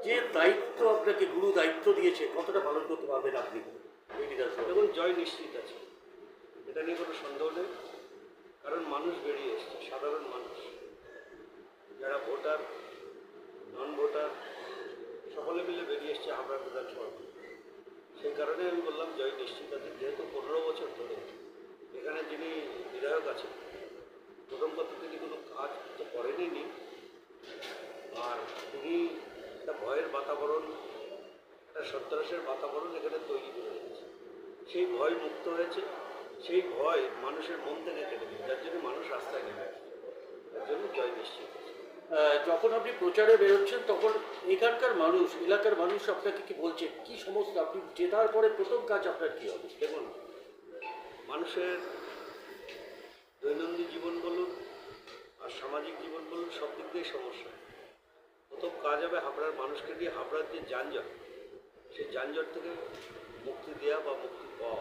যে দায়িত্ব আপনাকে গুরু দায়িত্ব দিয়েছে কতটা পালন করতে পারবেন আপনি এই বিধানসভা? এবং জয় নিশ্চিত আছে, এটা নিয়ে কোনো সন্দেহ নেই। কারণ মানুষ বেরিয়ে এসছে, সাধারণ মানুষ যারা ভোটার, নন ভোটার, সকলে মিলে বেরিয়ে এসছে হাবড়া বিধানসভা। সেই কারণে আমি বললাম জয় নিশ্চিত আছে। যেহেতু 15 বছর ধরে এখানে যিনি বিধায়ক আছেন, প্রথম কথা তিনি কোনো কাজ তো করেনই, আর তিনি একটা ভয়ের বাতাবরণ, একটা সন্ত্রাসের বাতাবরণ এখানে তৈরি করে রেখেছে। সেই ভয় মুক্ত হয়েছে, সেই ভয় মানুষের মন থেকে কেটে দিয়েছে, যার জন্য মানুষ রাস্তায় নেমে আসছে। তার জন্য জয় নিশ্চিত আছে। যখন আপনি প্রচারে বেরোচ্ছেন তখন এখানকার মানুষ, এলাকার মানুষ আপনাকে কি বলছে, কি সমস্ত আপনি জেতার পরে প্রথম কাজ আপনার কী হবে? দেখুন, মানুষের দৈনন্দিন জীবন বলুন আর সামাজিক জীবন বলুন, সব দিক দিয়েই সমস্যা। প্রথম কাজ হবে হাবড়ার মানুষকে দিয়ে হাবড়ার যে যানজট, সেই যানজট থেকে মুক্তি দেওয়া বা মুক্তি পাওয়া।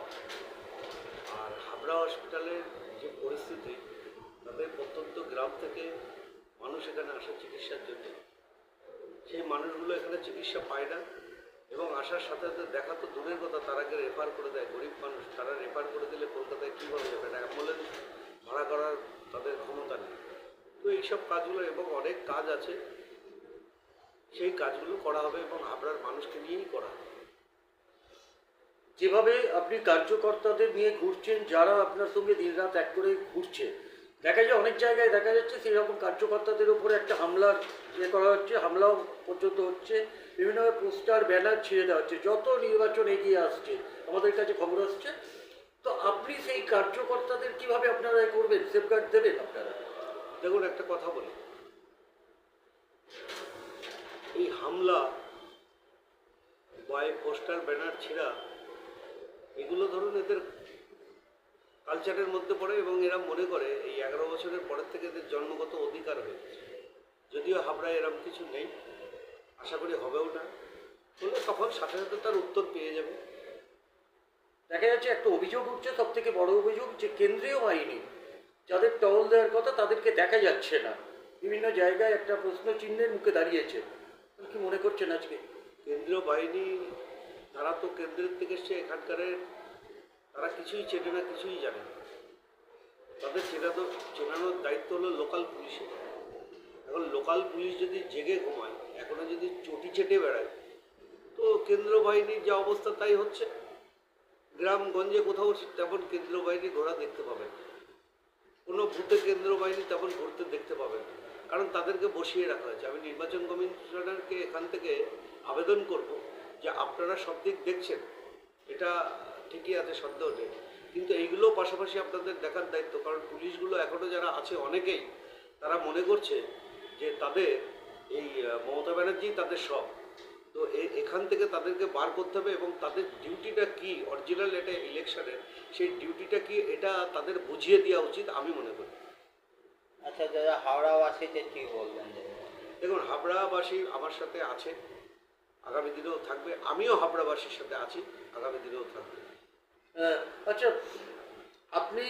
আর হাবড়া হসপিটালের যে পরিস্থিতি, তাতে প্রত্যন্ত গ্রাম থেকে মানুষ এখানে আসে চিকিৎসার জন্য। সেই মানুষগুলো এখানে চিকিৎসা পায় না, এবং আসার সাথে সাথে দেখা তো দূরের কথা, তার আগে রেফার করে দেয়। গরিব মানুষ, তারা রেফার করে দিলে কলকাতায় কীভাবে যাবে? না অ্যাম্বুলেন্স ভাড়া করার তাদের ক্ষমতা নেই। তো এইসব কাজগুলো এবং অনেক কাজ আছে, সেই কাজগুলো করা হবে এবং হাবড়ার মানুষকে নিয়েই করা হবে। যেভাবে আপনি কার্যকর্তাদের নিয়ে ঘুরছেন, যারা আপনার সঙ্গে দিনরাত এক করে ঘুরছে, দেখা যায় অনেক জায়গায় দেখা যাচ্ছে সেই রকম কার্যকর্তাদের উপরে একটা হামলার করা হচ্ছে, হামলাও পর্যন্ত হচ্ছে, বিভিন্নভাবে পোস্টার ব্যানার ছিঁড়ে দেওয়া হচ্ছে। যত নির্বাচন এগিয়ে আসছে আমাদের কাছে খবর আসছে। তো আপনি সেই কার্যকর্তাদের কিভাবে আপনারা করবেন, সেফগার্ড দেবেন আপনারা? দেখুন, একটা কথা বলি, এই হামলা বা এই পোস্টার ব্যানার ছিঁড়া, এগুলো ধরুন এদের কালচারের মধ্যে পড়ে, এবং এরা মনে করে এই 11 বছরের পরের থেকে এদের জন্মগত অধিকার হয়ে গেছে। যদিও হাবড়ায় এরকম কিছু নেই, আশা করি হবেও না, বলে তখন সাথে সাথে তার উত্তর পেয়ে যাবে। দেখা যাচ্ছে একটা অভিযোগ উঠছে, সব থেকে বড় অভিযোগ, যে কেন্দ্রীয় বাহিনী যাদের টহল দেওয়ার কথা তাদেরকে দেখা যাচ্ছে না। বিভিন্ন জায়গায় একটা প্রশ্ন চিহ্নের মুখে দাঁড়িয়েছে। কি মনে করছেন আজকে? কেন্দ্রীয় বাহিনী, তারা তো কেন্দ্রের থেকে এসছে, এখানকারের তারা কিছুই চেনে না, কিছুই জানে না। তাদের চেনানোর দায়িত্ব হলো লোকাল পুলিশের। এখন লোকাল পুলিশ যদি জেগে ঘুমায়, এখনও যদি চটি চেটে বেড়ায়, তো কেন্দ্রীয় বাহিনীর যা অবস্থা তাই হচ্ছে। গ্রামগঞ্জে কোথাও তেমন কেন্দ্রীয় বাহিনী ঘোরা দেখতে পাবেন, কোনো বুথে কেন্দ্রীয় বাহিনী তেমন ঘুরতে দেখতে পাবেন, কারণ তাদেরকে বসিয়ে রাখা হয়েছে। আমি নির্বাচন কমিশনারকে এখান থেকে আবেদন করব যে আপনারা সব দিক দেখছেন, এটা ঠিকই আছে, সন্দেহ নেই, কিন্তু এইগুলো পাশাপাশি আপনাদের দেখার দায়িত্ব। কারণ পুলিশগুলো এখনও যারা আছে, অনেকেই তারা মনে করছে যে তাদের এই মমতা ব্যানার্জি তাদের সব। তো এখান থেকে তাদেরকে বার করতে হবে, এবং তাদের ডিউটিটা কি অরিজিনাল এটা ইলেকশনের, সেই ডিউটিটা কি এটা তাদের বুঝিয়ে দেওয়া উচিত আমি মনে করি। আচ্ছা দাদা, হাওড়াবাসীতে কী বলবেন? দেখুন, হাবড়াবাসী আমার সাথে আছে, আগামী দিনেও থাকবে। আমিও হাবড়াবাসীর সাথে আছি, আগামী দিনেও থাকবে। আচ্ছা, আপনি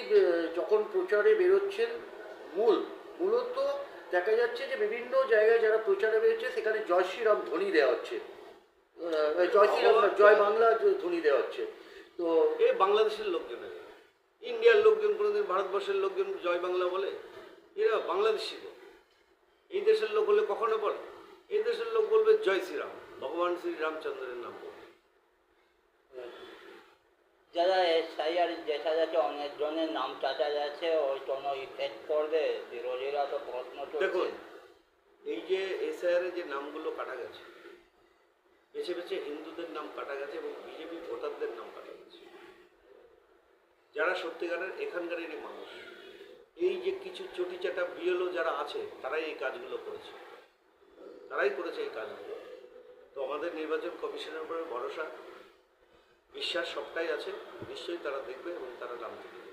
যখন প্রচারে বেরোচ্ছেন, মূলত দেখা যাচ্ছে যে বিভিন্ন জায়গায় যারা প্রচারে বেরোচ্ছে সেখানে জয় শ্রীরাম ধ্বনি দেওয়া হচ্ছে, জয় শ্রীরাম না, জয় বাংলা ধ্বনি দেওয়া হচ্ছে। তো এই বাংলাদেশের লোকজনের, ইন্ডিয়ার লোকজন কোনোদিন ভারতবর্ষের লোকজন জয় বাংলা বলে? এরা বাংলাদেশি লোক। এই দেশের লোক হলে কখনো বলে? এই দেশের লোক বলবে জয় শ্রীরাম, ভগবান শ্রী রামচন্দ্রের নাম বলবে। যারা এসআইআর দেখা যাচ্ছে অনেক জনের নাম চাচা যাচ্ছে, ওই কোনো ইফেক্ট করবে? বিরোধীরা তো প্রশ্ন করছে। দেখুন, এই যে এসআইআর যে নামগুলো কাটা গেছে, বেছে বেছে হিন্দুদের নাম কাটা গেছে এবং বিজেপি ভোটারদের নাম কাটা গেছে, যারা সত্যিকারের এখানকারেরই মানুষ। এই যে কিছু চটিচাটা বিএলও যারা আছে, তারাই এই কাজগুলো করেছে, তারাই করেছে এই কাজগুলো। তো আমাদের নির্বাচন কমিশনের উপরে ভরসা, বিশ্বাস সবটাই আছে, নিশ্চয়ই তারা দেখবে এবং তারা নাম দেবে।